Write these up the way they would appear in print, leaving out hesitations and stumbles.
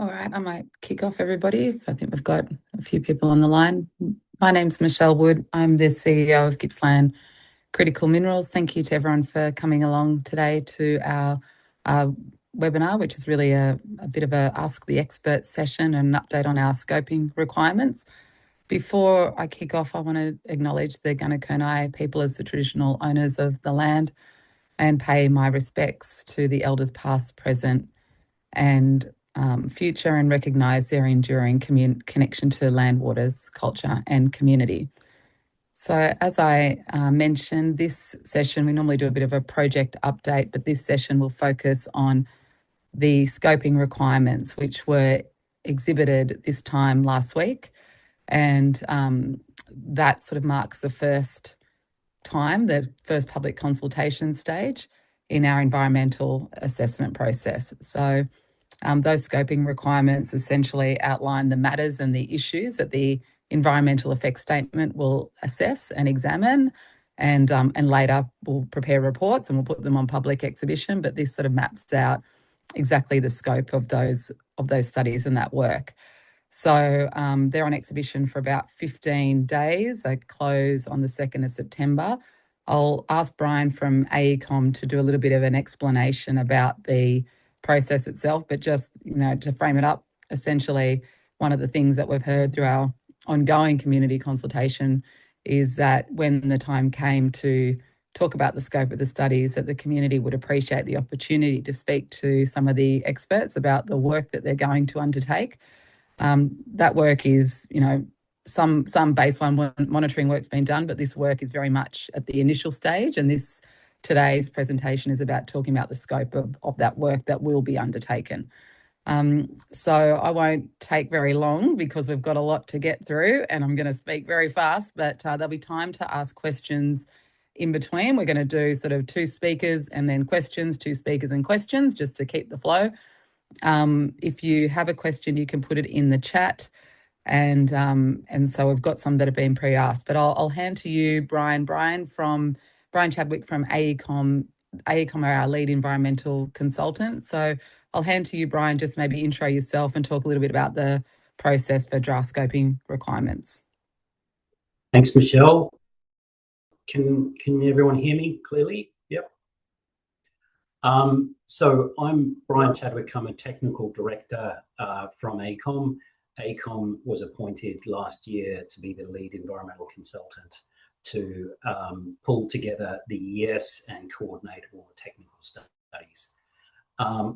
All right, I might kick off, everybody. I think we've got a few people on the line. My name's Michelle Wood. I'm the CEO of Gippsland Critical Minerals. Thank you to everyone for coming along today to our webinar, which is really a bit of a Ask the Expert session and an update on our scoping requirements. Before I kick off, I want to acknowledge the Gunai people as the traditional owners of the land and pay my respects to the elders past, present, and future, and recognise their enduring connection to land, waters, culture and community. So as I mentioned, this session, we normally do a bit of a project update, but this session will focus on the scoping requirements, which were exhibited this time last week. And that sort of marks the first time, the first public consultation stage in our environmental assessment process. So those scoping requirements essentially outline the matters and the issues that the environmental effects statement will assess and examine, and later we'll prepare reports and we'll put them on public exhibition. But this sort of maps out exactly the scope of those studies and that work. So they're on exhibition for about 15 days. They close on the 2nd of September. I'll ask Brian from AECOM to do a little bit of an explanation about the process itself, but just, to frame it up, essentially one of the things that we've heard through our ongoing community consultation is that when the time came to talk about the scope of the studies, that the community would appreciate the opportunity to speak to some of the experts about the work that they're going to undertake. That work is, some baseline monitoring work's been done, but this work is very much at the initial stage, and today's presentation is about talking about the scope of that work that will be undertaken. So I won't take very long because we've got a lot to get through and I'm going to speak very fast, but there'll be time to ask questions in between. We're going to do sort of 2 speakers and then questions, 2 speakers and questions, just to keep the flow. If you have a question, you can put it in the chat. And so we've got some that have been pre-asked, but I'll hand to you, Brian. Brian Chadwick from AECOM. AECOM are our lead environmental consultant. So I'll hand to you, Brian, just maybe intro yourself and talk a little bit about the process for draft scoping requirements. Thanks, Michelle. Can everyone hear me clearly? Yep. So I'm Brian Chadwick. I'm a technical director from AECOM. AECOM was appointed last year to be the lead environmental consultant to pull together the ES and coordinate all the technical studies.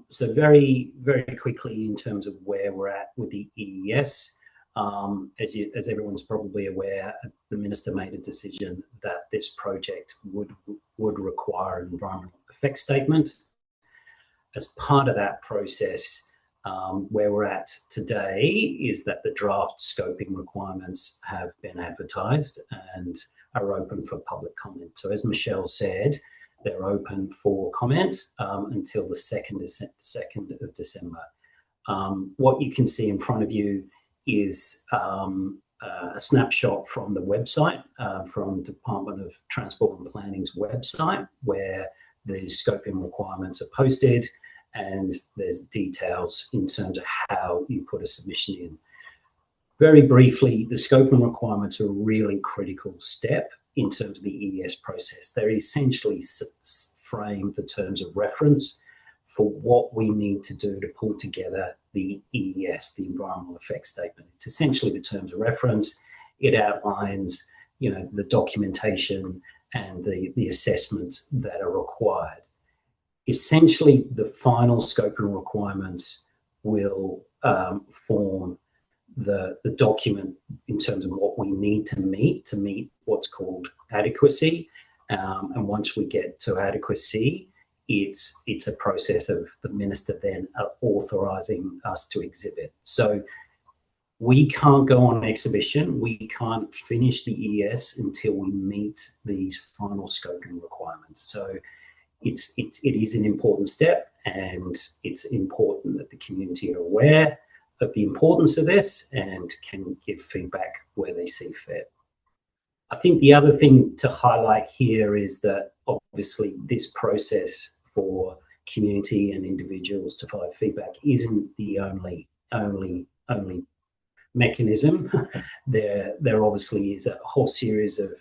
So very, very quickly, in terms of where we're at with the EES, as everyone's probably aware, the Minister made a decision that this project would require an environmental effects statement. As part of that process, where we're at today is that the draft scoping requirements have been advertised and are open for public comment. So as Michelle said, they're open for comment until the 2nd of December. What you can see in front of you is a snapshot from the website, from Department of Transport and Planning's website, where the scoping requirements are posted, and there's details in terms of how you put a submission in. Very briefly, the scoping requirements are a really critical step in terms of the EES process. They essentially frame the terms of reference for what we need to do to pull together the EES, the environmental effects statement. It's essentially the terms of reference. It outlines, the documentation and the assessments that are required. Essentially, the final scoping requirements will form the document in terms of what we need to meet what's called adequacy. And once we get to adequacy, it's a process of the Minister then authorising us to exhibit. So we can't go on exhibition. We can't finish the ES until we meet these final scoping requirements. So it is an important step, and it's important that the community are aware of the importance of this and can give feedback where they see fit. I think the other thing to highlight here is that obviously this process for community and individuals to provide feedback isn't the only only mechanism. There obviously is a whole series of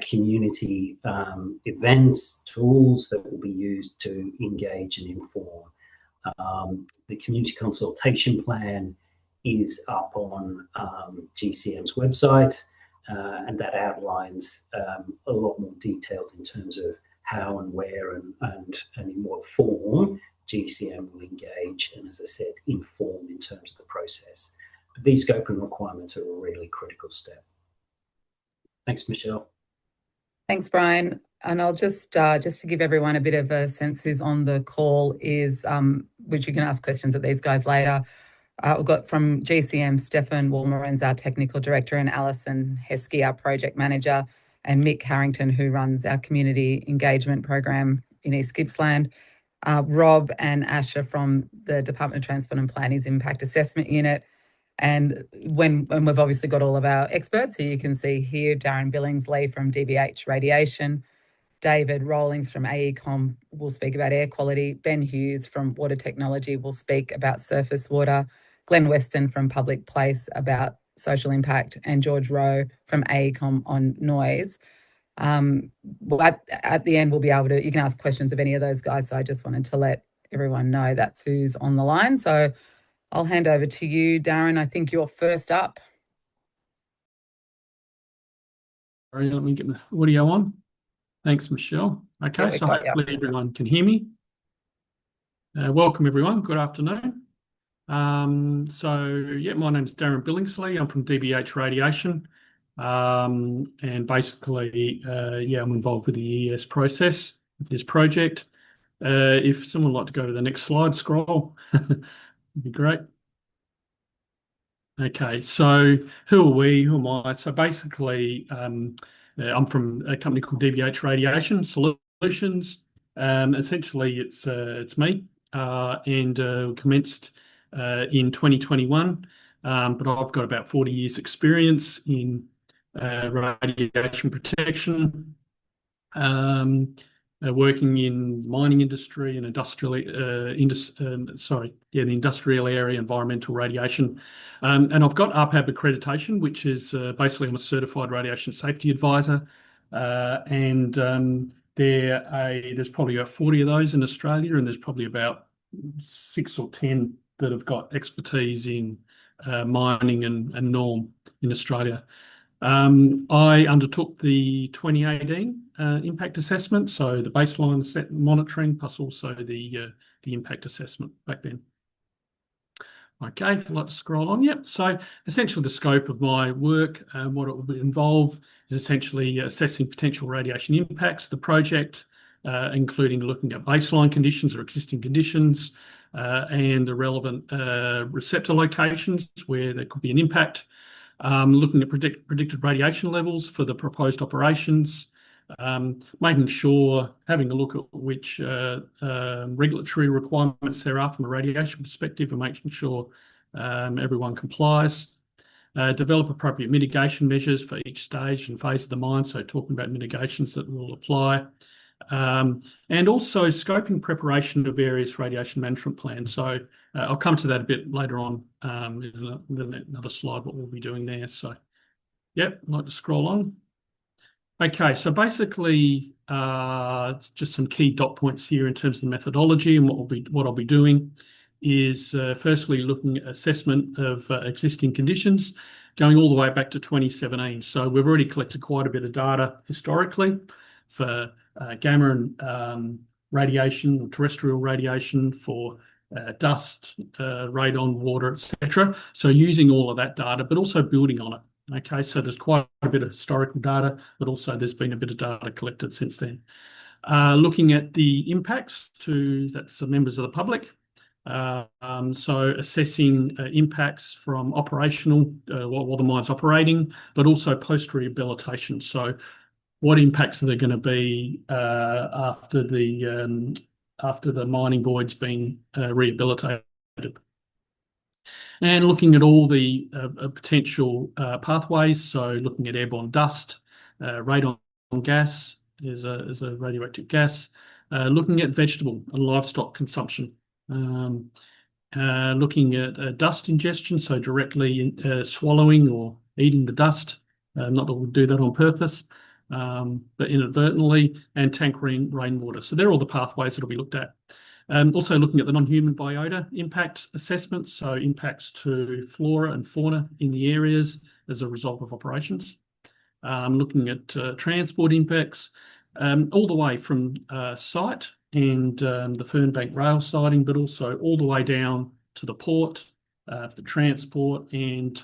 community events, tools that will be used to engage and inform. The community consultation plan is up on GCM's website, and that outlines a lot more details in terms of how and where and in what form GCM will engage and, as I said, inform in terms of the process. But these scoping requirements are a really critical step. Thanks, Michelle. Thanks, Brian. And I'll just to give everyone a bit of a sense who's on the call is, which you can ask questions of these guys later. We've got from GCM, Stefan Walmeren's our technical director, and Alison Heskey, our project manager, and Mick Harrington, who runs our community engagement program in East Gippsland. Rob and Asher from the Department of Transport and Planning's Impact Assessment Unit. And when we've obviously got all of our experts, who you can see here, Darren Billingsley from DBH Radiation, David Rawlings from AECOM will speak about air quality, Ben Hughes from Water Technology will speak about surface water, Glenn Weston from Public Place about social impact, and George Rowe from AECOM on noise. Well, at the end, we'll be able to, you can ask questions of any of those guys. So I just wanted to let everyone know that's who's on the line. So I'll hand over to you, Darren. I think you're first up. Sorry, let me get my audio on. Thanks, Michelle. Okay, so hopefully everyone can hear me. Welcome, everyone. Good afternoon. My name's Darren Billingsley. I'm from DBH Radiation. And basically, I'm involved with the EES process of this project. If someone would like to go to the next slide, scroll, would be great. Okay, so who are we? Who am I? So basically, I'm from a company called DBH Radiation Solutions. Essentially, it's me, and commenced in 2021. But I've got about 40 years' experience in radiation protection, working in mining industry and the industrial area, environmental radiation. And I've got RPAB accreditation, which is basically I'm a certified radiation safety advisor. There's probably about 40 of those in Australia, and there's probably about 6 or 10 that have got expertise in mining and norm in Australia. I undertook the 2018 impact assessment, so the baseline set monitoring plus also the impact assessment back then. Okay, if you'd like to scroll on, yep. So essentially the scope of my work, what it will involve is essentially assessing potential radiation impacts, the project, including looking at baseline conditions or existing conditions, and the relevant receptor locations where there could be an impact. Looking at predicted radiation levels for the proposed operations, making sure, having a look at which regulatory requirements there are from a radiation perspective and making sure everyone complies. Develop appropriate mitigation measures for each stage and phase of the mine, so talking about mitigations that will apply. And also scoping preparation of various radiation management plans. So I'll come to that a bit later on in another slide, what we'll be doing there. So, yep, I'd like to scroll on. Okay, so basically, it's just some key dot points here in terms of the methodology, and what I'll be doing is firstly looking at assessment of existing conditions, going all the way back to 2017. So we've already collected quite a bit of data historically for gamma and radiation or terrestrial radiation, for dust, radon, water, etc. So using all of that data, but also building on it. Okay, so there's quite a bit of historical data, but also there's been a bit of data collected since then. Looking at the impacts that's the members of the public. So assessing impacts from operational, while the mine's operating, but also post-rehabilitation. So what impacts are there going to be after the mining void's been rehabilitated? And looking at all the potential pathways, so looking at airborne dust, radon gas is a radioactive gas, looking at vegetable and livestock consumption, looking at dust ingestion, so directly swallowing or eating the dust. Not that we'll do that on purpose, but inadvertently, and tank rainwater. So they're all the pathways that will be looked at. Also looking at the non-human biota impact assessment, so impacts to flora and fauna in the areas as a result of operations. Looking at transport impacts, all the way from site and the Fernbank rail siding, but also all the way down to the port, the transport, and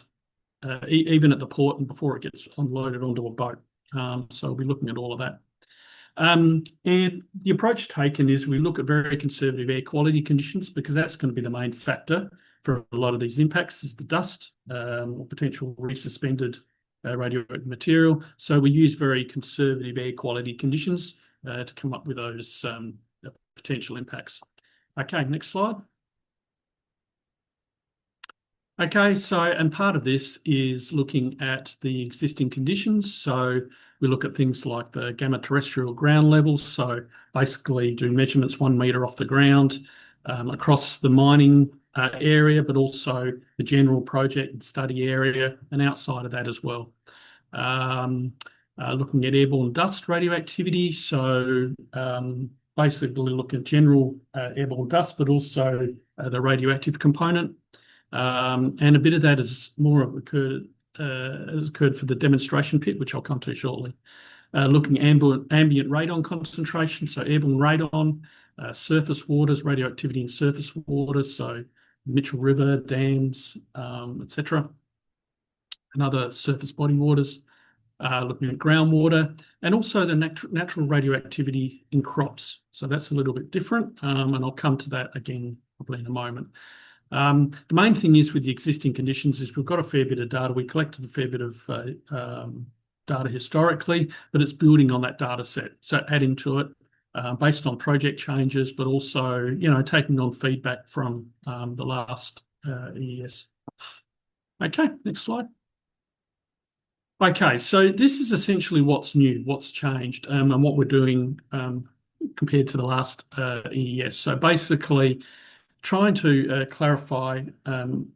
even at the port and before it gets unloaded onto a boat. So we'll be looking at all of that. And the approach taken is we look at very conservative air quality conditions, because that's going to be the main factor for a lot of these impacts, is the dust or potential resuspended radioactive material. So we use very conservative air quality conditions to come up with those potential impacts. Okay, next slide. Okay, so, and part of this is looking at the existing conditions. So we look at things like the gamma terrestrial ground levels. So basically do measurements 1 metre off the ground across the mining area, but also the general project and study area, and outside of that as well. Looking at airborne dust radioactivity. So basically look at general airborne dust, but also the radioactive component. And a bit of that has occurred for the demonstration pit, which I'll come to shortly. Looking at ambient radon concentration, so airborne radon, surface waters, radioactivity in surface waters, so Mitchell River, dams, etc., and other surface body waters. Looking at groundwater, and also the natural radioactivity in crops. So that's a little bit different, and I'll come to that again probably in a moment. The main thing is with the existing conditions is we've got a fair bit of data. We collected a fair bit of data historically, but it's building on that data set. So adding to it based on project changes, but also, you know, taking on feedback from the last EES. Okay, next slide. Okay, so this is essentially what's new, what's changed, and what we're doing compared to the last EES. So basically, trying to clarify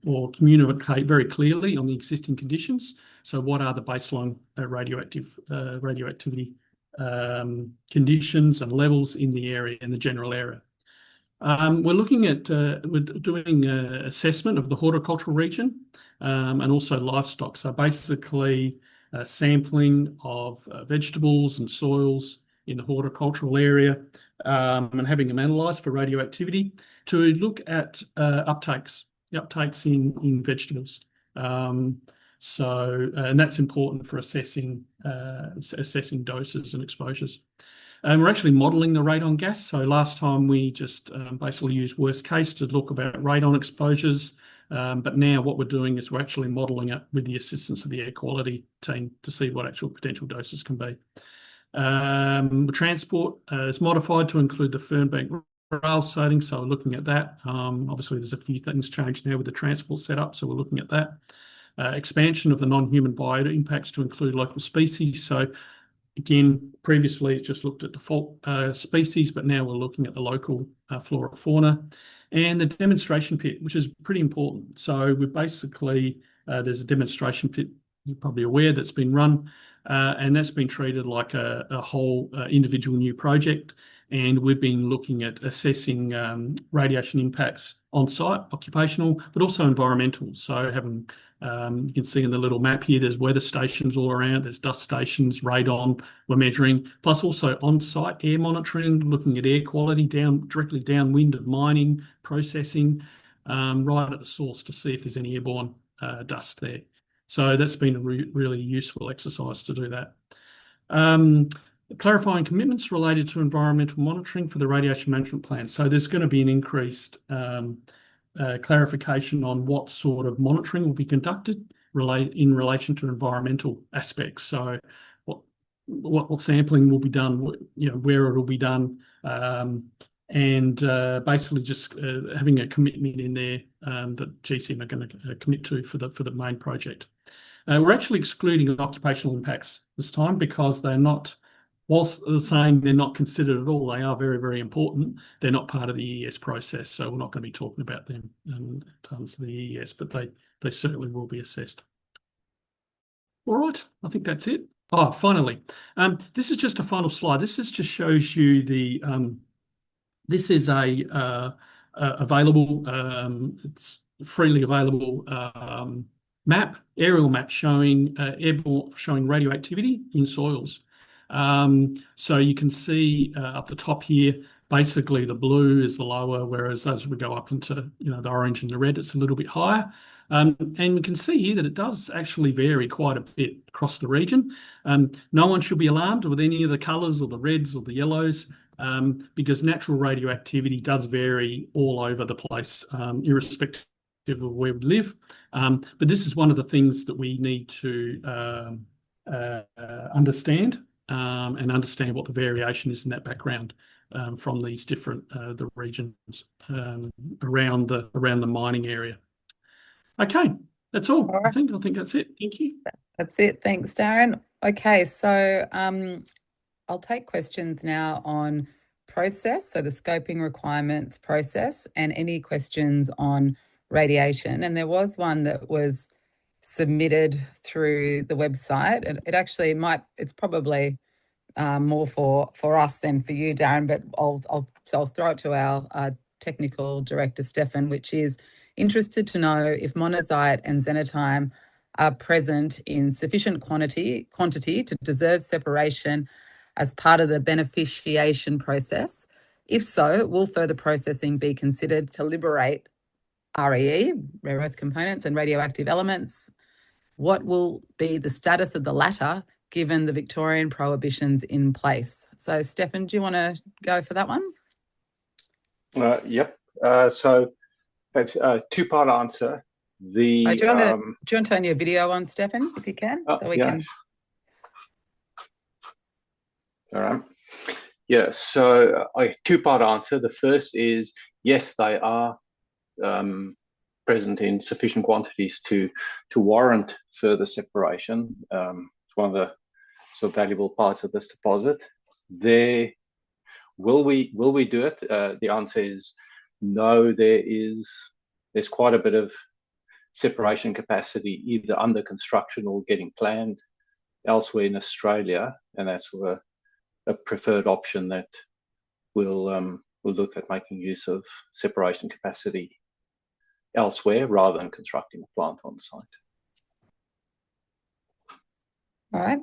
or communicate very clearly on the existing conditions. So what are the baseline radioactivity conditions and levels in the area, in the general area? We're looking at, we're doing assessment of the horticultural region and also livestock. So basically sampling of vegetables and soils in the horticultural area and having them analysed for radioactivity to look at uptakes in vegetables. And that's important for assessing doses and exposures. We're actually modelling the radon gas. So last time we just basically used worst case to look about radon exposures. But now what we're doing is we're actually modelling it with the assistance of the air quality team to see what actual potential doses can be. Transport is modified to include the Fernbank rail siding, so we're looking at that. Obviously, there's a few things changed now with the transport setup, so we're looking at that. Expansion of the non-human biota impacts to include local species. So again, previously it just looked at default species, but now we're looking at the local flora fauna. And the demonstration pit, which is pretty important. So we're basically, there's a demonstration pit, you're probably aware, that's been run, and that's been treated like a whole individual new project. And we've been looking at assessing radiation impacts on site, occupational, but also environmental. So having, you can see in the little map here, there's weather stations all around, there's dust stations, radon we're measuring, plus also on-site air monitoring, looking at air quality directly downwind of mining, processing, right at the source to see if there's any airborne dust there. So that's been a really useful exercise to do that. Clarifying commitments related to environmental monitoring for the radiation management plan. So there's going to be an increased clarification on what sort of monitoring will be conducted in relation to environmental aspects. So what sampling will be done, you know, where it will be done, and basically just having a commitment in there that GCM are going to commit to for the main project. We're actually excluding occupational impacts this time because they're not whilst saying they're not considered at all, they are very, very important. They're not part of the EES process, so we're not going to be talking about them in terms of the EES, but they certainly will be assessed. All right, I think that's it. Oh, finally, this is just a final slide. This just shows you the. This is available. It's freely available aerial map showing showing radioactivity in soils. So you can see up the top here, basically the blue is the lower, whereas as we go up into the orange and the red, it's a little bit higher. And we can see here that it does actually vary quite a bit across the region. No one should be alarmed with any of the colours or the reds or the yellows, because natural radioactivity does vary all over the place, irrespective of where we live. But this is one of the things that we need to understand, and understand what the variation is in that background from these different the regions around the mining area. Okay, that's all. All right. I think that's it. Thank you. That's it. Thanks, Darren. Okay, so I'll take questions now on process, so the scoping requirements process, and any questions on radiation. And there was one that was submitted through the website. It actually it's probably more for us than for you, Darren, but I'll throw it to our technical director, Stefan, which is interested to know if monazite and xenotime are present in sufficient quantity to deserve separation as part of the beneficiation process. If so, will further processing be considered to liberate REE, rare earth components, and radioactive elements? What will be the status of the latter given the Victorian prohibitions in place? So, Stefan, do you want to go for that one? Yep. So it's a two-part answer. Do you want to turn your video on, Stefan, if you can, so we can? All right. Yeah. So a two-part answer. The first is yes, they are present in sufficient quantities to warrant further separation. It's one of the sort of valuable parts of this deposit. Will we do it? The answer is no. There's quite a bit of separation capacity either under construction or getting planned elsewhere in Australia, and that's a preferred option that we'll look at making use of separation capacity elsewhere rather than constructing a plant on site. All right.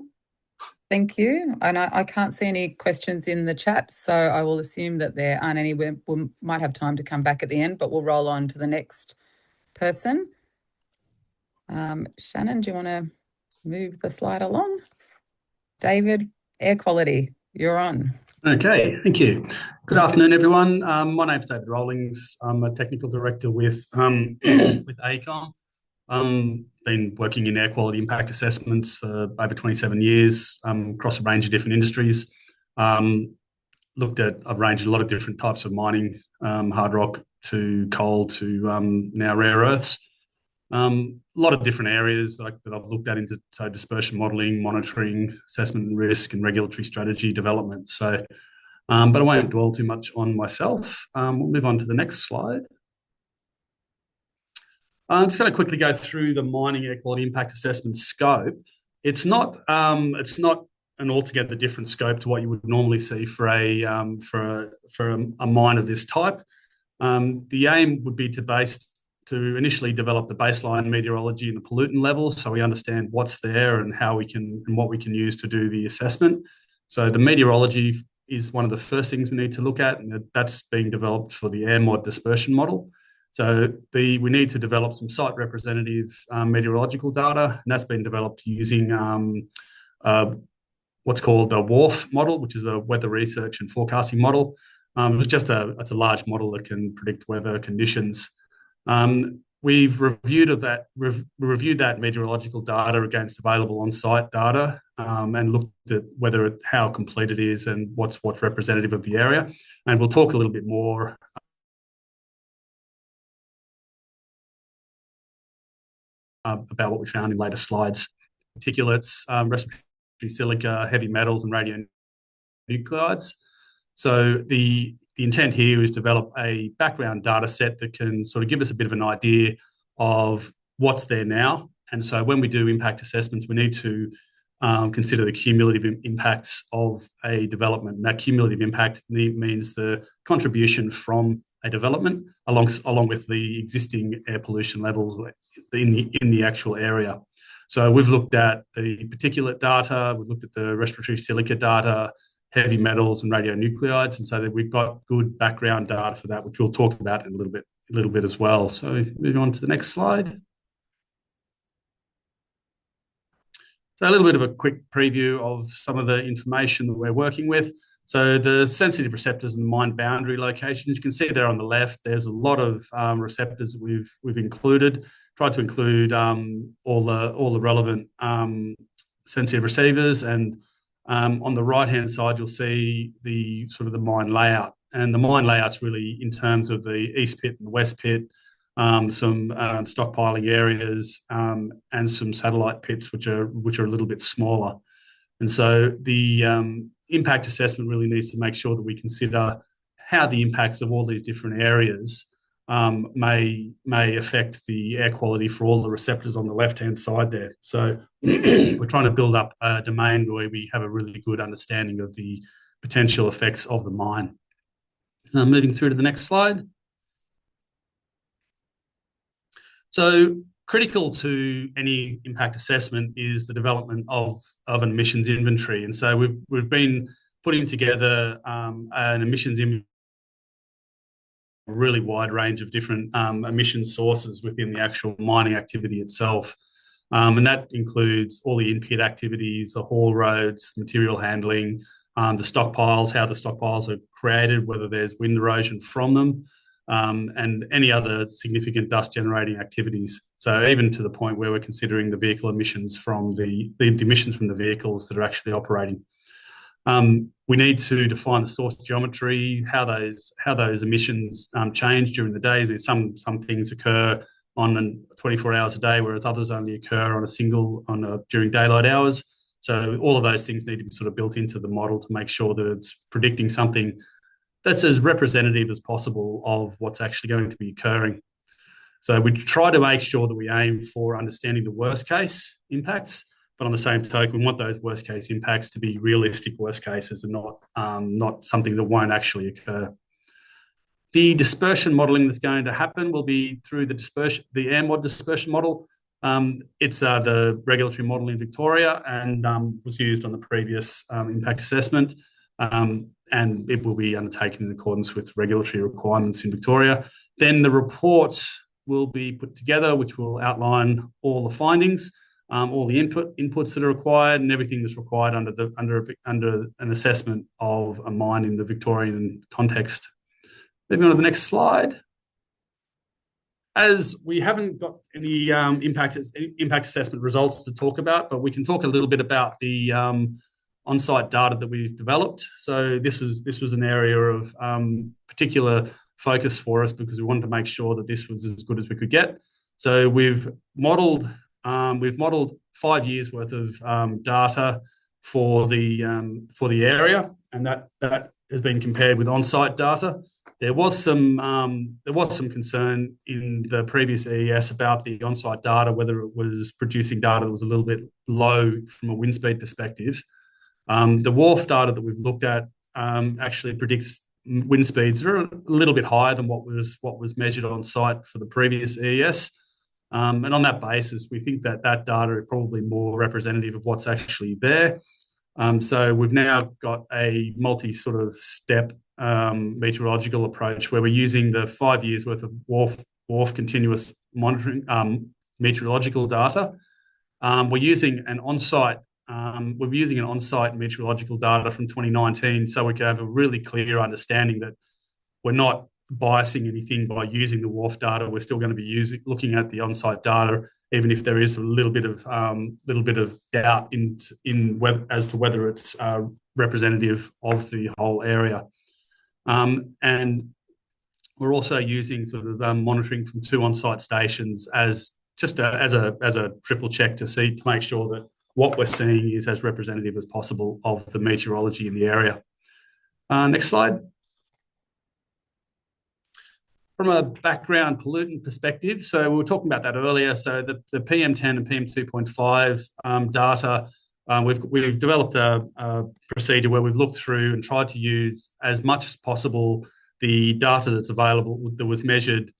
Thank you. And I can't see any questions in the chat, so I will assume that there aren't any. We might have time to come back at the end, but we'll roll on to the next person. Shannon, do you want to move the slide along? David, air quality, you're on. Okay, thank you. Good afternoon, everyone. My name's David Rawlings. I'm a technical director with AECOM. Been working in air quality impact assessments for over 27 years across a range of different industries. Looked at a range of a lot of different types of mining, hard rock to coal to now rare earths. A lot of different areas that I've looked at into dispersion modelling, monitoring, assessment and risk, and regulatory strategy development. So, but I won't dwell too much on myself. We'll move on to the next slide. I'm just going to quickly go through the mining air quality impact assessment scope. It's not an altogether different scope to what you would normally see for a mine of this type. The aim would be to initially develop the baseline meteorology and the pollutant levels, so we understand what's there and what we can use to do the assessment. So the meteorology is one of the first things we need to look at, and that's being developed for the air mod dispersion model. So we need to develop some site representative meteorological data, and that's been developed using what's called the WRF model, which is a weather research and forecasting model. It's a large model that can predict weather conditions. We've reviewed that meteorological data against available on-site data and looked at how complete it is and what's representative of the area. And we'll talk a little bit more about what we found in later slides. Particulates, respiratory silica, heavy metals, and radionuclides. So the intent here is to develop a background data set that can sort of give us a bit of an idea of what's there now. And so when we do impact assessments, we need to consider the cumulative impacts of a development. And that cumulative impact means the contribution from a development along with the existing air pollution levels in the actual area. So we've looked at the particulate data, we've looked at the respiratory silica data, heavy metals and radionuclides, and so that we've got good background data for that, which we'll talk about in a little bit as well. So moving on to the next slide. So a little bit of a quick preview of some of the information that we're working with. So the sensitive receptors and the mine boundary locations, you can see there on the left, there's a lot of receptors that we've included, tried to include all the relevant sensitive receivers. And on the right-hand side, you'll see the sort of the mine layout. And the mine layout's really in terms of the East Pit and the West Pit, some stockpiling areas, and some satellite pits, which are a little bit smaller. And so the impact assessment really needs to make sure that we consider how the impacts of all these different areas may affect the air quality for all the receptors on the left-hand side there. So we're trying to build up a domain where we have a really good understanding of the potential effects of the mine. Moving through to the next slide. So critical to any impact assessment is the development of an emissions inventory. And so we've been putting together an emissions inventory, a really wide range of different emission sources within the actual mining activity itself. And that includes all the in-pit activities, the haul roads, material handling, the stockpiles, how the stockpiles are created, whether there's wind erosion from them, and any other significant dust generating activities. So even to the point where we're considering the vehicle emissions from the emissions from the vehicles that are actually operating. We need to define the source geometry, how those emissions change during the day. Some things occur on 24 hours a day, whereas others only occur during daylight hours. So all of those things need to be sort of built into the model to make sure that it's predicting something that's as representative as possible of what's actually going to be occurring. So we try to make sure that we aim for understanding the worst case impacts, but on the same token, we want those worst case impacts to be realistic worst cases and not something that won't actually occur. The dispersion modelling that's going to happen will be through the AirMod dispersion model. It's the regulatory model in Victoria and was used on the previous impact assessment. And it will be undertaken in accordance with regulatory requirements in Victoria. Then the report will be put together, which will outline all the findings, all the inputs that are required, and everything that's required under an assessment of a mine in the Victorian context. Moving on to the next slide. As we haven't got any impact assessment results to talk about, but we can talk a little bit about the on-site data that we've developed. So this was an area of particular focus for us because we wanted to make sure that this was as good as we could get. So we've modelled 5 years worth of data for the area, and that has been compared with on-site data. There was some concern in the previous EES about the on-site data, whether it was producing data that was a little bit low from a wind speed perspective. The WRF data that we've looked at actually predicts wind speeds that are a little bit higher than what was measured on site for the previous EES. And on that basis, we think that data is probably more representative of what's actually there. So we've now got a sort of step meteorological approach where we're using the 5 years worth of WRF continuous monitoring meteorological data. We're using an on-site meteorological data from 2019, so we can have a really clear understanding that we're not biasing anything by using the WRF data. We're still going to be looking at the on-site data, even if there is a little bit of doubt as to whether it's representative of the whole area. And we're also using sort of monitoring from 2 on-site stations as a triple check to make sure that what we're seeing is as representative as possible of the meteorology in the area. Next slide. From a background pollutant perspective, so we were talking about that earlier. So the PM10 and PM2.5 data, we've developed a procedure where we've looked through and tried to use as much as possible the data that's available that was measured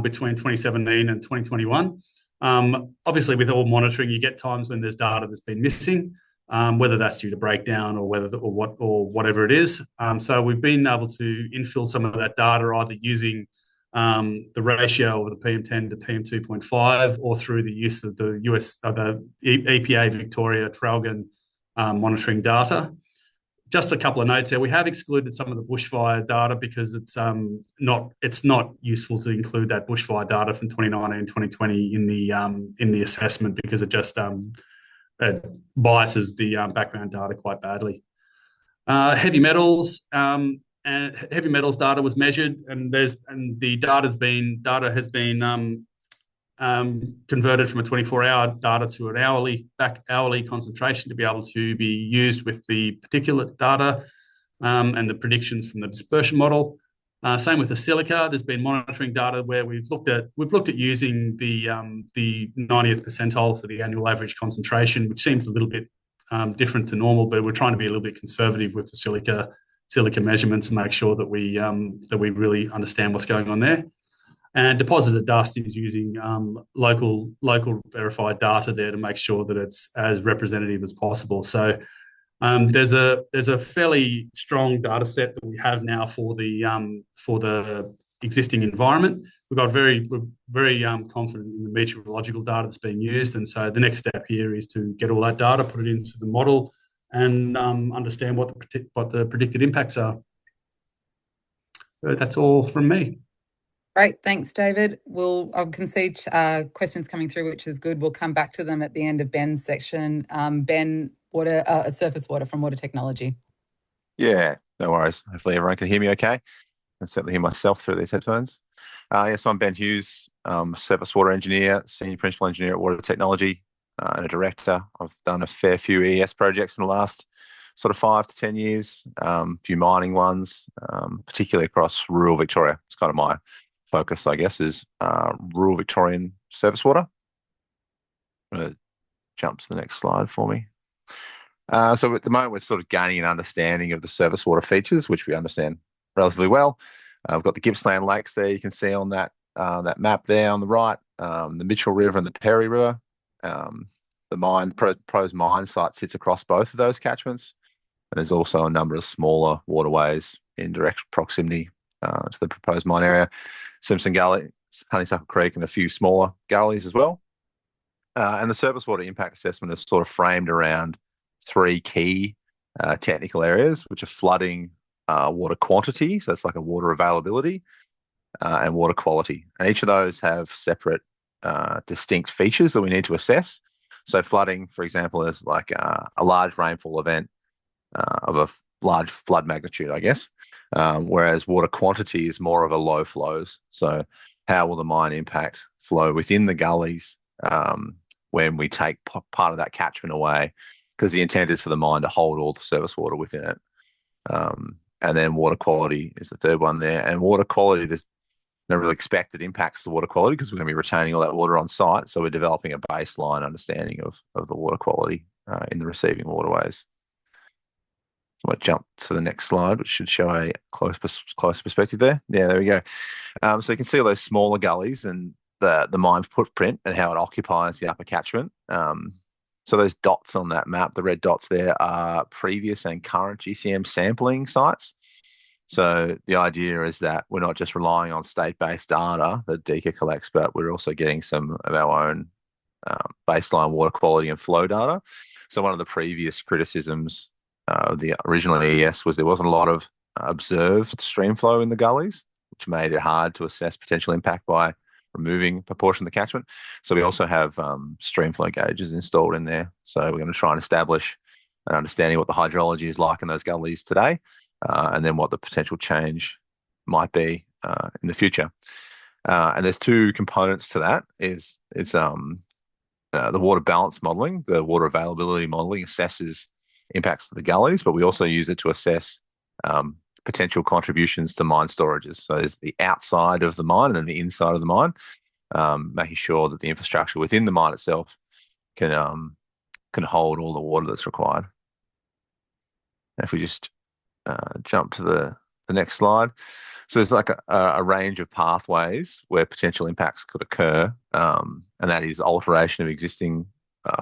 between 2017 and 2021. Obviously, with all monitoring, you get times when there's data that's been missing, whether that's due to breakdown or whatever it is. So we've been able to infill some of that data either using the ratio of the PM10 to PM2.5, or through the use of the EPA Victoria Tralgan monitoring data. Just a couple of notes there. We have excluded some of the bushfire data because it's not useful to include that bushfire data from 2019, 2020 in the assessment, because it just it biases the background data quite badly. Heavy metals. And heavy metals data was measured, and the data has been converted from a 24-hour data to an hourly concentration to be able to be used with the particulate data and the predictions from the dispersion model. Same with the silica. There's been monitoring data where we've looked at using the 90th percentile for the annual average concentration, which seems a little bit different to normal, but we're trying to be a little bit conservative with the silica measurements and make sure that we really understand what's going on there. And deposited dust is using local verified data there to make sure that it's as representative as possible. So there's a fairly strong data set that we have now for the existing environment. We're very confident in the meteorological data that's being used, and so the next step here is to get all that data, put it into the model, and understand what the predicted impacts are. So that's all from me. Great, thanks, David. I can see questions coming through, which is good. We'll come back to them at the end of Ben's section. Ben, surface water from Water Technology. Yeah, no worries. Hopefully everyone can hear me okay. I can certainly hear myself through these headphones. So I'm Ben Hughes, surface water engineer, senior principal engineer at Water Technology, and a director. I've done a fair few ES projects in the last sort of 5 to 10 years, a few mining ones, particularly across rural Victoria. It's kind of my focus, I guess, is rural Victorian surface water. I'm going to jump to the next slide for me. So at the moment, we're sort of gaining an understanding of the surface water features, which we understand relatively well. We've got the Gippsland Lakes there. You can see on that map there on the right, the Mitchell River and the Perry River. The proposed mine site sits across both of those catchments. And there's also a number of smaller waterways in direct proximity to the proposed mine area. Simpson Gully, Honeysuckle Creek, and a few smaller gullies as well. And the surface water impact assessment is sort of framed around 3 key technical areas, which are flooding, water quantity, so that's like a water availability, and water quality. And each of those have separate distinct features that we need to assess. So flooding, for example, is like a large rainfall event of a large flood magnitude, I guess, whereas water quantity is more of a low flows. So how will the mine impact flow within the gullies when we take part of that catchment away, because the intent is for the mine to hold all the surface water within it. And then water quality is the third one there. And water quality, there's no really expected impacts to water quality because we're going to be retaining all that water on site. So we're developing a baseline understanding of the water quality in the receiving waterways. So I might jump to the next slide, which should show a close perspective there. Yeah, there we go. So you can see all those smaller gullies and the mine footprint and how it occupies the upper catchment. So those dots on that map, the red dots there, are previous and current GCM sampling sites. So the idea is that we're not just relying on state-based data that DECA collects, but we're also getting some of our own baseline water quality and flow data. So one of the previous criticisms of the original EES was there wasn't a lot of observed stream flow in the gullies, which made it hard to assess potential impact by removing a proportion of the catchment. So we also have stream flow gauges installed in there. So we're going to try and establish an understanding of what the hydrology is like in those gullies today, and then what the potential change might be in the future. And there's 2 components to that. It's the water balance modelling. The water availability modelling assesses impacts to the gullies, but we also use it to assess potential contributions to mine storages. So there's the outside of the mine and then the inside of the mine, making sure that the infrastructure within the mine itself can hold all the water that's required. If we just jump to the next slide. So there's like a range of pathways where potential impacts could occur, and that is alteration of existing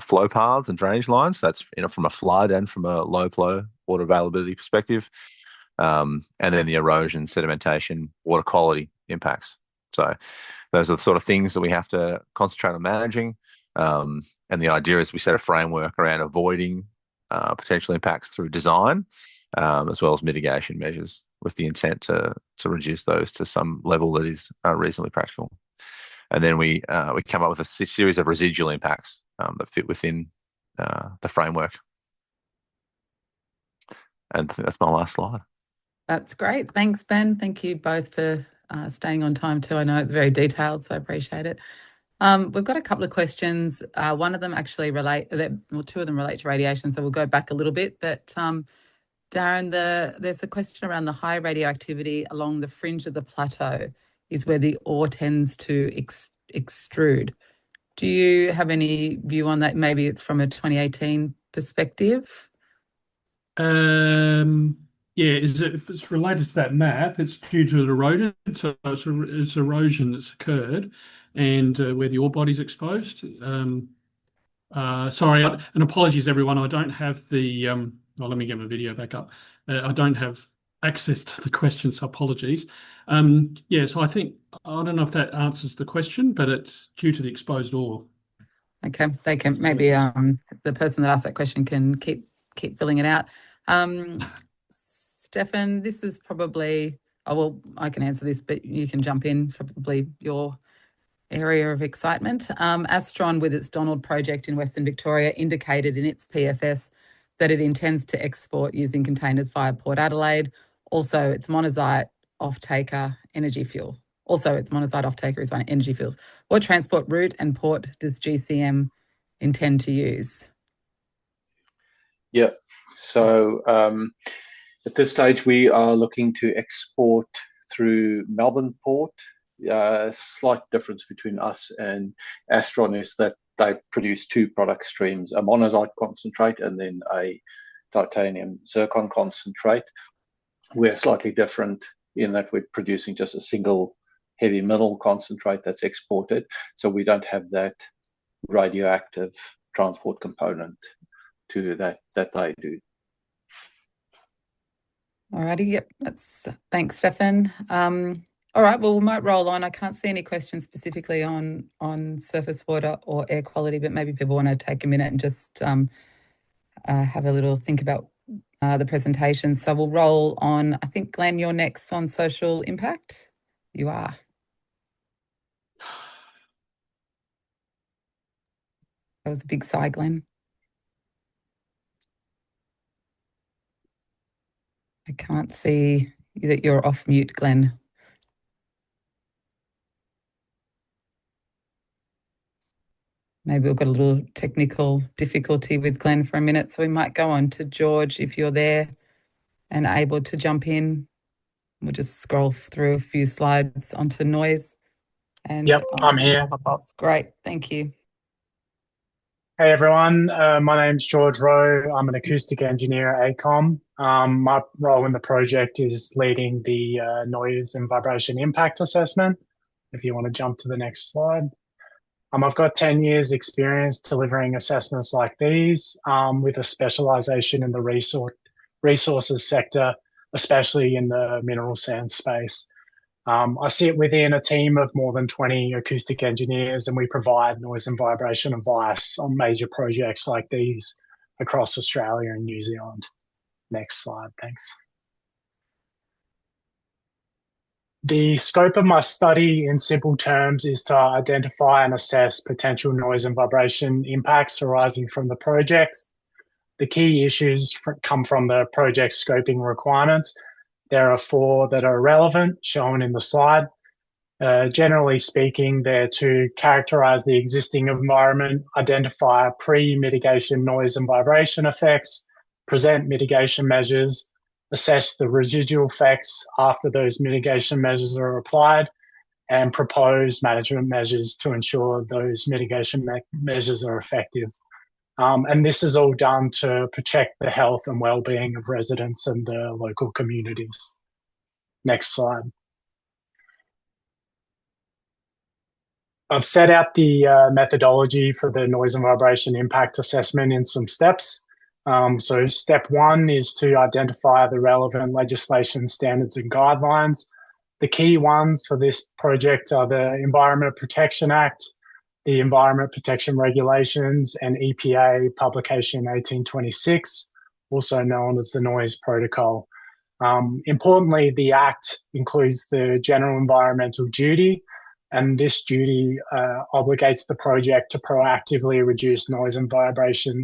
flow paths and drainage lines. That's from a flood and from a low flow water availability perspective, and then the erosion, sedimentation, water quality impacts. So those are the sort of things that we have to concentrate on managing. And the idea is we set a framework around avoiding potential impacts through design, as well as mitigation measures, with the intent to reduce those to some level that is reasonably practical. And then we come up with a series of residual impacts that fit within the framework. And I think that's my last slide. That's great. Thanks, Ben. Thank you both for staying on time too. I know it's very detailed, so I appreciate it. We've got a couple of questions. One of them actually two of them relate to radiation, so we'll go back a little bit. But Darren, there's a question around the high radioactivity along the fringe of the plateau is where the ore tends to extrude. Do you have any view on that? Maybe it's from a 2018 perspective. Yeah, if it's related to that map, it's due to erosion. So it's erosion that's occurred, and where the ore body's exposed. Sorry, and apologies, everyone. I don't have the. Well, let me get my video back up. I don't have access to the question, so apologies. Yeah, so I don't know if that answers the question, but it's due to the exposed ore. Okay, they can maybe the person that asked that question can keep filling it out. Stefan, this is probably, I can answer this, but you can jump in. It's probably your area of excitement. Astron, with its Donald project in Western Victoria, indicated in its PFS that it intends to export using containers via Port Adelaide. Also, its monazite off-taker energy fuel. Also, its monazite off-taker is on energy fuels. What transport route and port does GCM intend to use? Yeah, so at this stage, we are looking to export through Melbourne Port. Slight difference between us and Astron is that they produce two product streams, a monazite concentrate and then a titanium zircon concentrate. We're slightly different in that we're producing just a single heavy metal concentrate that's exported, so we don't have that radioactive transport component to that they do. Alrighty, yep, thanks, Stefan. All right, well, we might roll on. I can't see any questions specifically on surface water or air quality, but maybe people want to take a minute and just have a little think about the presentation. So we'll roll on. I think, Glenn, you're next on social impact. You are. That was a big sigh, Glenn. I can't see that you're off mute, Glenn. Maybe we've got a little technical difficulty with Glenn for a minute, so we might go on to George if you're there and able to jump in. We'll just scroll through a few slides onto noise. And yep, I'm here. Hop off. Great, thank you. Hey everyone, my name's George Rowe. I'm an acoustic engineer at ACOM. My role in the project is leading the noise and vibration impact assessment. If you want to jump to the next slide. I've got 10 years experience delivering assessments like these with a specialization in the resources sector, especially in the mineral sands space. I sit within a team of more than 20 acoustic engineers, and we provide noise and vibration advice on major projects like these across Australia and New Zealand. Next slide, thanks. The scope of my study in simple terms is to identify and assess potential noise and vibration impacts arising from the project. The key issues come from the project scoping requirements. There are 4 that are relevant, shown in the slide. Generally speaking, they're to characterize the existing environment, identify pre-mitigation noise and vibration effects, present mitigation measures, assess the residual effects after those mitigation measures are applied, and propose management measures to ensure those mitigation measures are effective. And this is all done to protect the health and well-being of residents and the local communities. Next slide. I've set out the methodology for the noise and vibration impact assessment in some steps. So step one is to identify the relevant legislation, standards and guidelines. The key ones for this project are the Environment Protection Act, the Environment Protection Regulations, and EPA Publication 1826, also known as the Noise Protocol. Importantly, the Act includes the General Environmental Duty, and this duty obligates the project to proactively reduce noise and vibration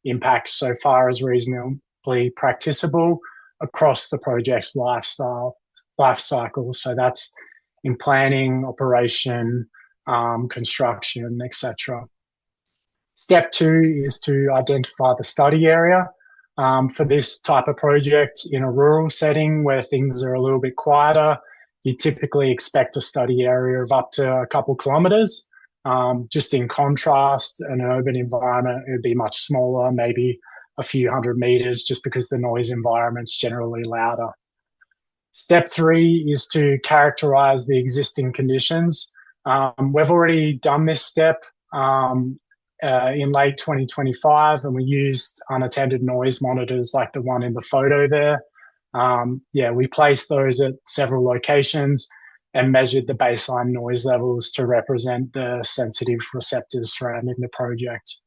impacts so far as reasonably practicable across the project's life cycle. So that's in planning, operation, construction, etc. Step two is to identify the study area. For this type of project in a rural setting where things are a little bit quieter, you typically expect a study area of up to a couple kilometres. Just in contrast, in an urban environment, it would be much smaller, maybe a few hundred metres, just because the noise environment's generally louder. Step three is to characterise the existing conditions. We've already done this step in late 2025, and we used unattended noise monitors like the one in the photo there. We placed those at several locations and measured the baseline noise levels to represent the sensitive receptors surrounding the project.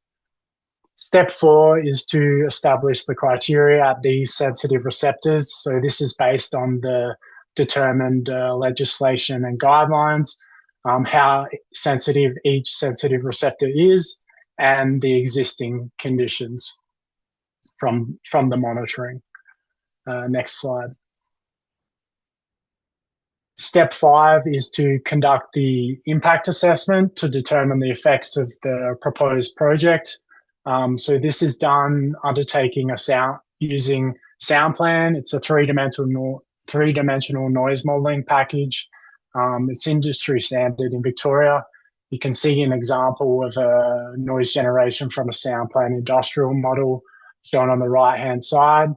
Step four is to establish the criteria at these sensitive receptors. So this is based on the determined legislation and guidelines, how sensitive each sensitive receptor is, and the existing conditions from the monitoring. Next slide. Step five is to conduct the impact assessment to determine the effects of the proposed project. So this is done undertaking using SoundPlan. It's a three-dimensional noise modelling package. It's industry standard in Victoria. You can see an example of a noise generation from a SoundPlan industrial model shown on the right-hand side.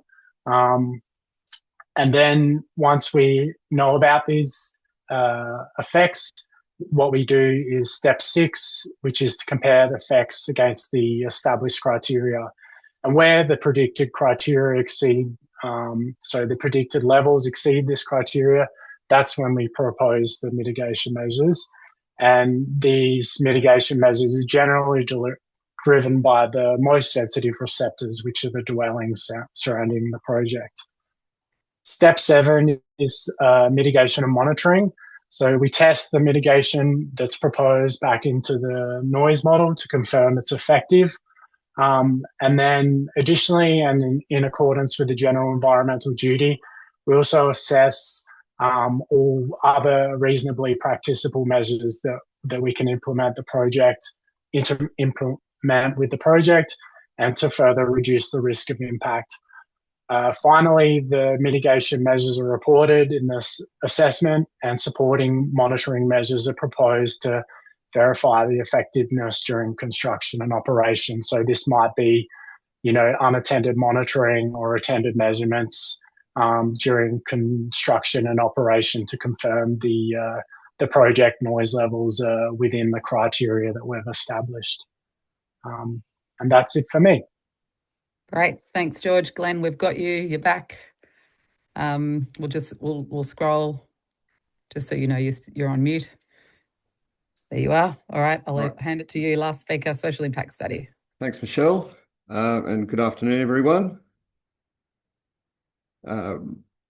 And then once we know about these effects, what we do is step six, which is to compare the effects against the established criteria. And where the predicted criteria the predicted levels exceed this criteria, that's when we propose the mitigation measures. And these mitigation measures are generally driven by the most sensitive receptors, which are the dwellings surrounding the project. Step seven is mitigation and monitoring. So we test the mitigation that's proposed back into the noise model to confirm it's effective. And then additionally, and in accordance with the general environmental duty, we also assess all other reasonably practicable measures that we can implement with the project and to further reduce the risk of impact. Finally, the mitigation measures are reported in this assessment, and supporting monitoring measures are proposed to verify the effectiveness during construction and operation. So this might be, unattended monitoring or attended measurements during construction and operation to confirm the project noise levels within the criteria that we've established. And that's it for me. Great. Thanks, George. Glenn, we've got you. You're back. We'll scroll just so you know you're on mute. There you are. All right. I'll hand it to you. Last speaker, social impact study. Thanks, Michelle. And good afternoon, everyone. My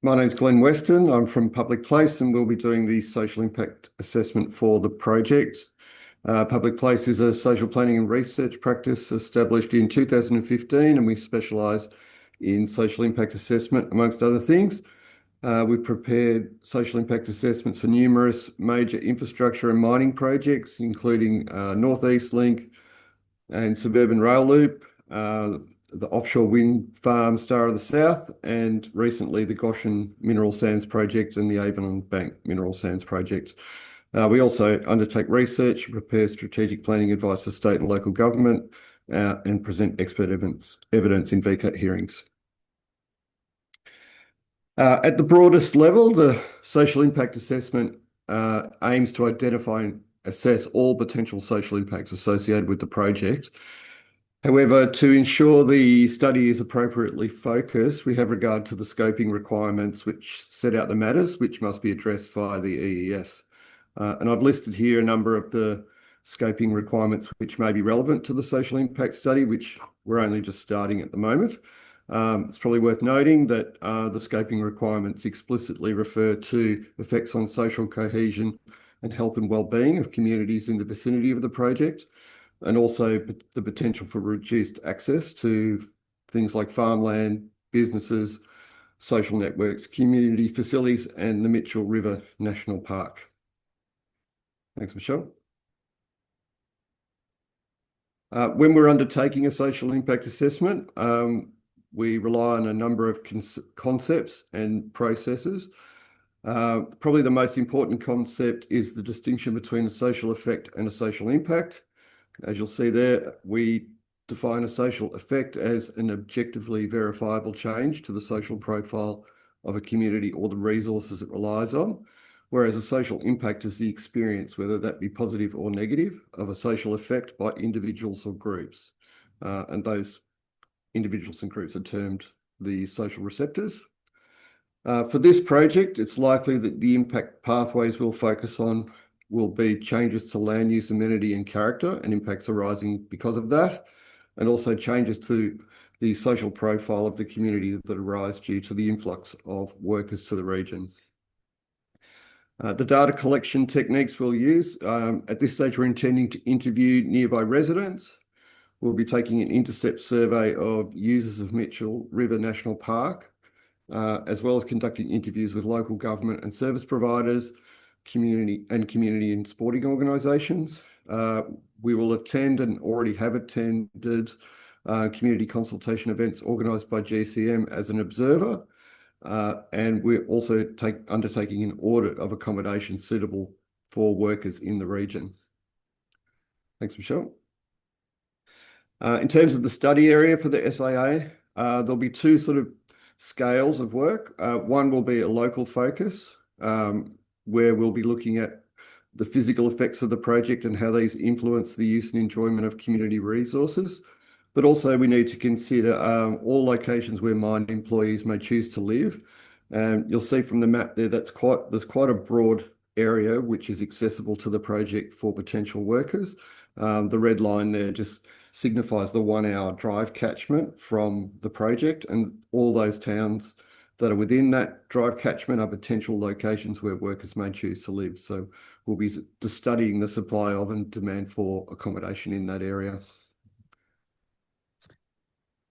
name's Glenn Weston. I'm from Public Place, and we'll be doing the social impact assessment for the project. Public Place is a social planning and research practice established in 2015, and we specialise in social impact assessment, amongst other things. We've prepared social impact assessments for numerous major infrastructure and mining projects, including North East Link and Suburban Rail Loop, the offshore wind farm Star of the South, and recently the Goshen Mineral Sands Project and the Avon Bank Mineral Sands Project. We also undertake research, prepare strategic planning advice for state and local government, and present expert evidence in VCAT hearings. At the broadest level, the social impact assessment aims to identify and assess all potential social impacts associated with the project. However, to ensure the study is appropriately focused, we have regard to the scoping requirements which set out the matters which must be addressed via the EES. And I've listed here a number of the scoping requirements which may be relevant to the social impact study, which we're only just starting at the moment. It's probably worth noting that the scoping requirements explicitly refer to effects on social cohesion and health and well-being of communities in the vicinity of the project, and also the potential for reduced access to things like farmland, businesses, social networks, community facilities, and the Mitchell River National Park. Thanks, Michelle. When we're undertaking a social impact assessment, we rely on a number of concepts and processes. Probably the most important concept is the distinction between a social effect and a social impact. As you'll see there, we define a social effect as an objectively verifiable change to the social profile of a community or the resources it relies on, whereas a social impact is the experience, whether that be positive or negative, of a social effect by individuals or groups. And those individuals and groups are termed the social receptors. For this project, it's likely that the impact pathways we'll focus on will be changes to land use, amenity and character and impacts arising because of that, and also changes to the social profile of the community that arise due to the influx of workers to the region. The data collection techniques we'll use, at this stage we're intending to interview nearby residents. We'll be taking an intercept survey of users of Mitchell River National Park, as well as conducting interviews with local government and service providers, community and sporting organisations. We will attend and already have attended community consultation events organised by GCM as an observer, and we're also undertaking an audit of accommodation suitable for workers in the region. Thanks, Michelle. In terms of the study area for the SIA, there'll be two sort of scales of work. One will be a local focus, where we'll be looking at the physical effects of the project and how these influence the use and enjoyment of community resources. But also we need to consider all locations where mine employees may choose to live. You'll see from the map there, there's quite a broad area which is accessible to the project for potential workers. The red line there just signifies the 1 hour drive catchment from the project, and all those towns that are within that drive catchment are potential locations where workers may choose to live. So we'll be just studying the supply of and demand for accommodation in that area.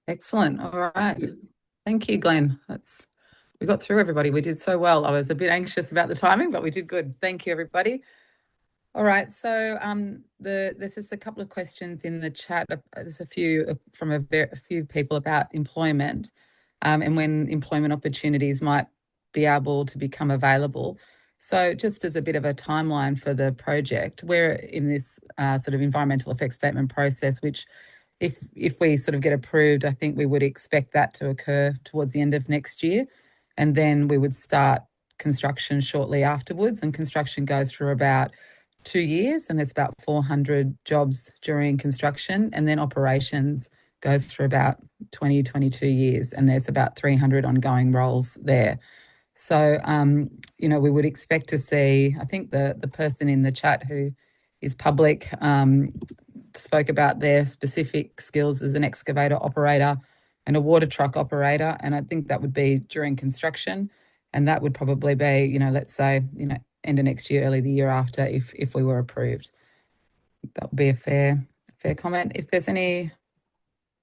Excellent. All right. Thank you, Glenn. We got through, everybody. We did so well. I was a bit anxious about the timing, but we did good. Thank you, everybody. All right, so there's just a couple of questions in the chat. There's a few from a few people about employment and when employment opportunities might be able to become available. So just as a bit of a timeline for the project, we're in this sort of environmental effects statement process, which if we sort of get approved, I think we would expect that to occur towards the end of next year. And then we would start construction shortly afterwards, and construction goes for about 2 years, and there's about 400 jobs during construction, and then operations goes for about 22 years, and there's about 300 ongoing roles there. So, we would expect to see, I think the person in the chat who is public spoke about their specific skills as an excavator operator and a water truck operator, and I think that would be during construction, and that would probably be, let's say, end of next year, early the year after, if we were approved. That would be a fair comment. If there's any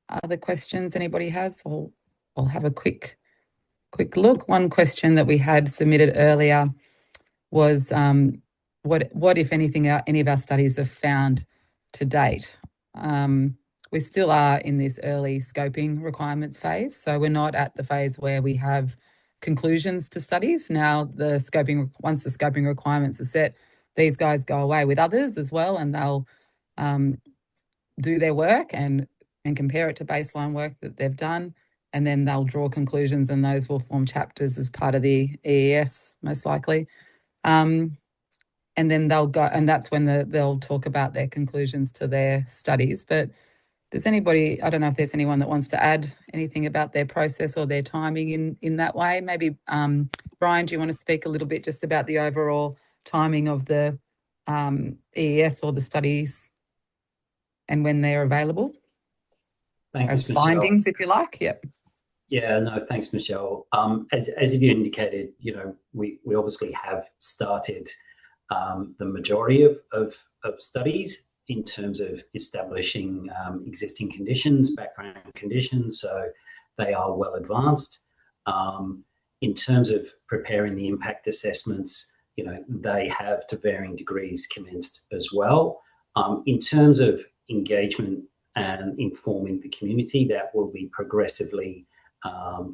other questions anybody has, I'll have a quick look. One question that we had submitted earlier was what if anything any of our studies have found to date, we still are in this early scoping requirements phase. So we're not at the phase where we have conclusions to studies. Now, once the scoping requirements are set, these guys go away with others as well, and they'll do their work and compare it to baseline work that they've done, and then they'll draw conclusions, and those will form chapters as part of the EES, most likely. And then they'll go, and that's when they'll talk about their conclusions to their studies. But does anybody, I don't know if there's anyone that wants to add anything about their process or their timing in that way. Maybe, Brian, do you want to speak a little bit just about the overall timing of the EES or the studies and when they're available? Thanks, as Michelle. findings, if you like. Yep. Yeah, no, thanks, Michelle. As you indicated, we obviously have started the majority of studies in terms of establishing existing conditions, background conditions, so they are well advanced. In terms of preparing the impact assessments, they have to varying degrees commenced as well. In terms of engagement and informing the community, that will be progressively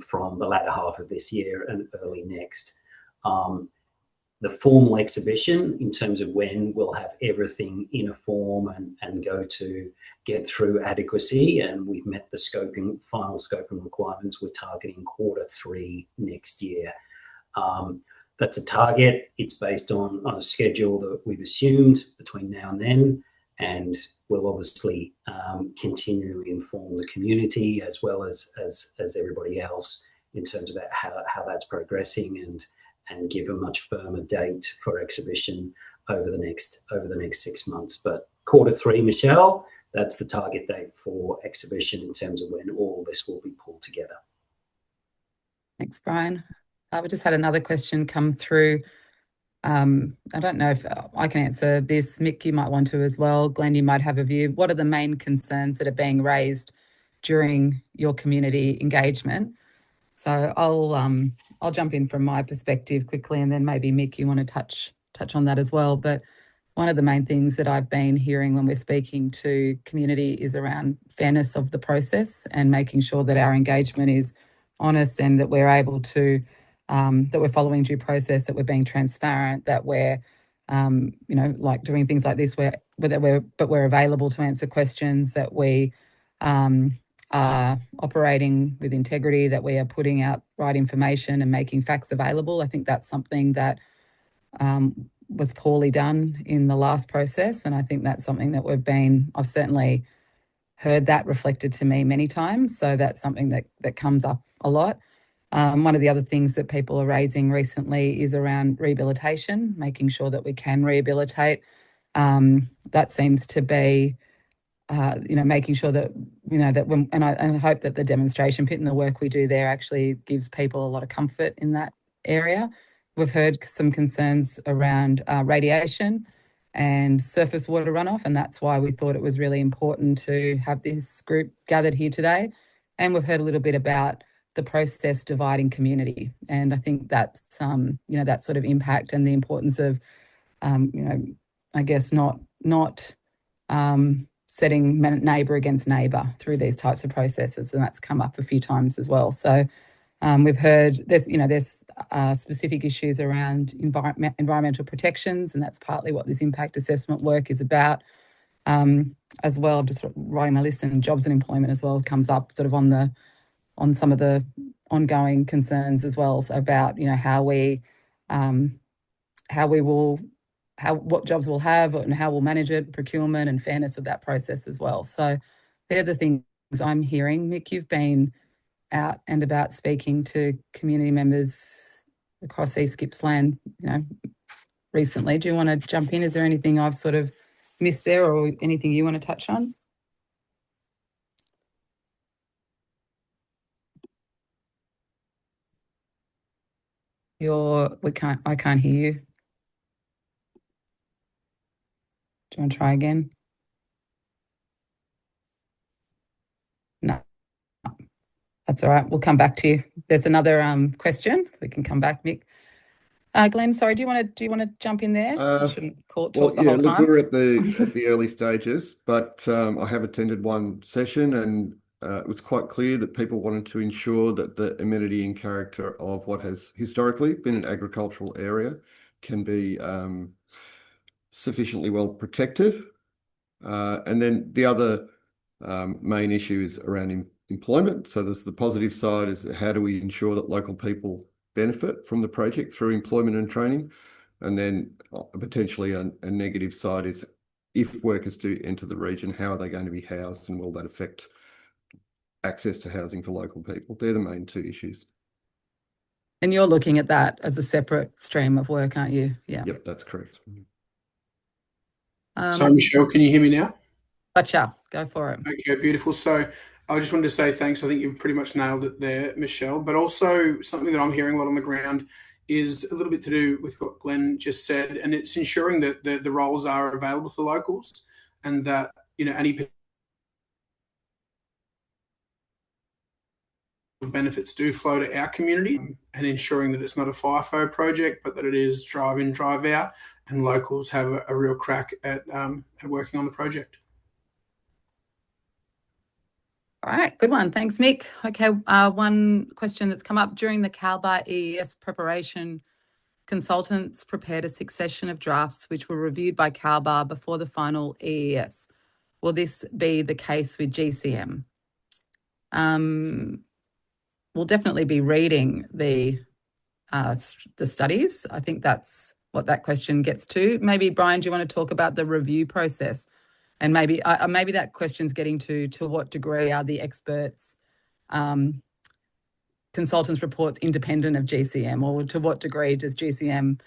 from the latter half of this year and early next. The formal exhibition, in terms of when we'll have everything in a form and go to get through adequacy, and we've met the final scoping requirements, we're targeting Q3 next year. That's a target. It's based on a schedule that we've assumed between now and then, and we'll obviously continue to inform the community as well as everybody else in terms of that, how that's progressing, and give a much firmer date for exhibition over the next 6 months. But Q3, Michelle, that's the target date for exhibition in terms of when all this will be pulled together. Thanks, Brian. We just had another question come through. I don't know if I can answer this. Mick, you might want to as well. Glenn, you might have a view. What are the main concerns that are being raised during your community engagement? So I'll jump in from my perspective quickly, and then maybe Mick, you want to touch on that as well. But one of the main things that I've been hearing when we're speaking to community is around fairness of the process and making sure that our engagement is honest and that we're able to, that we're following due process, that we're being transparent, that we're, like doing things like this, but we're available to answer questions, that we are operating with integrity, that we are putting out right information and making facts available. I think that's something that was poorly done in the last process, and I think that's something that I've certainly heard that reflected to me many times, so that's something that comes up a lot. One of the other things that people are raising recently is around rehabilitation, making sure that we can rehabilitate. That seems to be making sure that, that when, and I hope that the demonstration pit and the work we do there actually gives people a lot of comfort in that area. We've heard some concerns around radiation and surface water runoff, and that's why we thought it was really important to have this group gathered here today. And we've heard a little bit about the process dividing community, and I think that's that sort of impact and the importance of I guess not setting neighbour against neighbour through these types of processes, and that's come up a few times as well. So we've heard there's specific issues around environmental protections, and that's partly what this impact assessment work is about. As well, I'm just writing my list, and jobs and employment as well comes up sort of on some of the ongoing concerns as well, so about what jobs we'll have and how we'll manage it, procurement and fairness of that process as well. So they're the things I'm hearing. Mick, you've been out and about speaking to community members across East Gippsland, recently. Do you want to jump in? Is there anything I've sort of missed there, or anything you want to touch on? I can't hear you. Do you want to try again? No, that's all right. We'll come back to you. There's another question. We can come back, Mick. Glenn, sorry, do you want to jump in there? I shouldn't talk the yeah, whole look, time. we're at the early stages, but I have attended one session, and it was quite clear that people wanted to ensure that the amenity and character of what has historically been an agricultural area can be sufficiently well protected. And then the other main issue is around employment. So there's the positive side is how do we ensure that local people benefit from the project through employment and training? And then potentially a negative side is if workers do enter the region, how are they going to be housed, and will that affect access to housing for local people? They're the main two issues. And you're looking at that as a separate stream of work, aren't you? Yeah. Yep, that's correct. So, Michelle, can you hear me now? Gotcha. Go for it. Okay, beautiful. So I just wanted to say thanks. I think you've pretty much nailed it there, Michelle. But also something that I'm hearing a lot on the ground is a little bit to do with what Glenn just said, and it's ensuring that the roles are available for locals, and that any benefits do flow to our community, and ensuring that it's not a FIFO project, but that it is drive in, drive out, and locals have a real crack at working on the project. All right, good one. Thanks, Mick. Okay, one question that's come up. During the CalBar EES preparation, consultants prepared a succession of drafts which were reviewed by CalBar before the final EES. Will this be the case with GCM? We'll definitely be reading the studies. I think that's what that question gets to. Maybe, Brian, do you want to talk about the review process? And maybe that question's getting to what degree are the experts, consultants' reports independent of GCM, or to what degree does GCM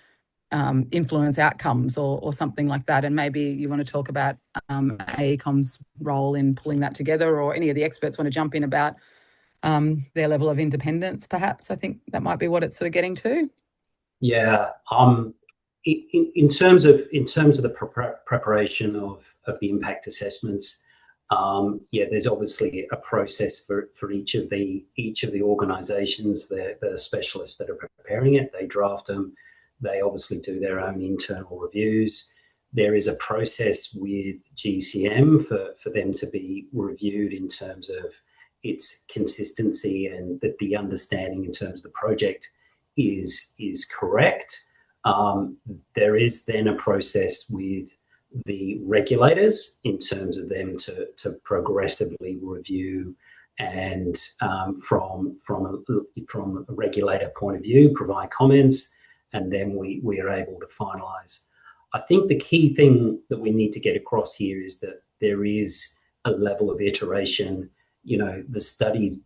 influence outcomes or something like that? And maybe you want to talk about AECOM's role in pulling that together, or any of the experts want to jump in about their level of independence, perhaps. I think that might be what it's sort of getting to. Yeah. In terms of the preparation of the impact assessments, there's obviously a process for each of the organisations, the specialists that are preparing it. They draft them. They obviously do their own internal reviews. There is a process with GCM for them to be reviewed in terms of its consistency and that the understanding in terms of the project is correct. There is then a process with the regulators in terms of them to progressively review and from a regulator point of view provide comments, and then we are able to finalise. I think the key thing that we need to get across here is that there is a level of iteration. The studies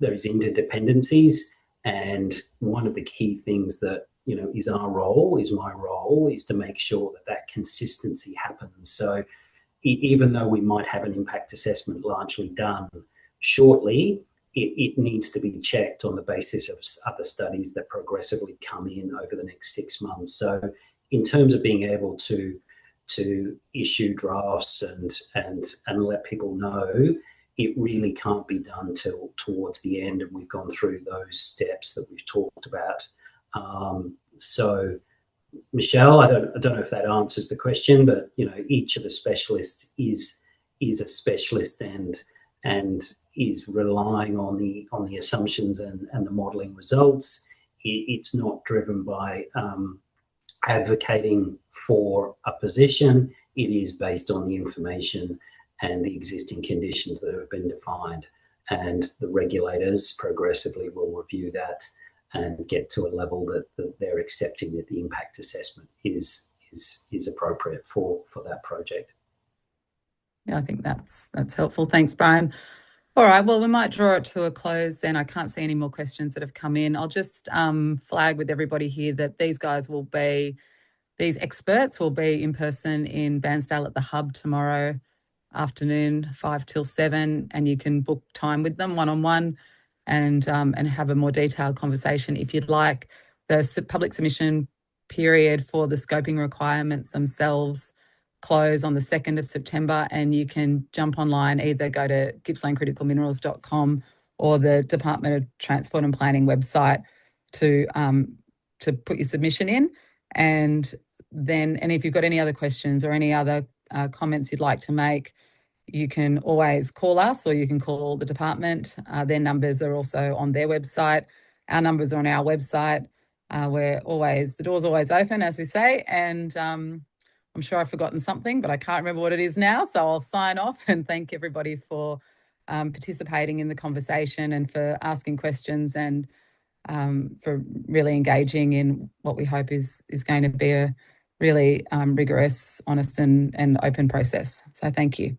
there is interdependencies, and one of the key things that is my role is to make sure that consistency happens. So even though we might have an impact assessment largely done shortly, it needs to be checked on the basis of other studies that progressively come in over the next 6 months. So in terms of being able to issue drafts and let people know, it really can't be done till towards the end, and we've gone through those steps that we've talked about. So, Michelle, I don't know if that answers the question, but each of the specialists is a specialist and is relying on the assumptions and the modelling results. It's not driven by advocating for a position. It is based on the information and the existing conditions that have been defined, and the regulators progressively will review that and get to a level that they're accepting that the impact assessment is appropriate for that project. Yeah, I think that's helpful. Thanks, Brian. All right, well, we might draw it to a close then. I can't see any more questions that have come in. I'll just flag with everybody here that these experts will be in person in Bairnsdale at the Hub tomorrow afternoon, 5 till 7, and you can book time with them one-on-one and have a more detailed conversation if you'd like. The public submission period for the scoping requirements themselves close on the 2nd of September, and you can jump online, either go to gippslandcriticalminerals.com or the Department of Transport and Planning website to to put your submission in. And if you've got any other questions or any other comments you'd like to make, you can always call us or you can call the department. Their numbers are also on their website. Our numbers are on our website. The door's always open, as we say. And I'm sure I've forgotten something, but I can't remember what it is now. So I'll sign off and thank everybody for participating in the conversation and for asking questions and for really engaging in what we hope is going to be a really rigorous, honest and open process. So thank you.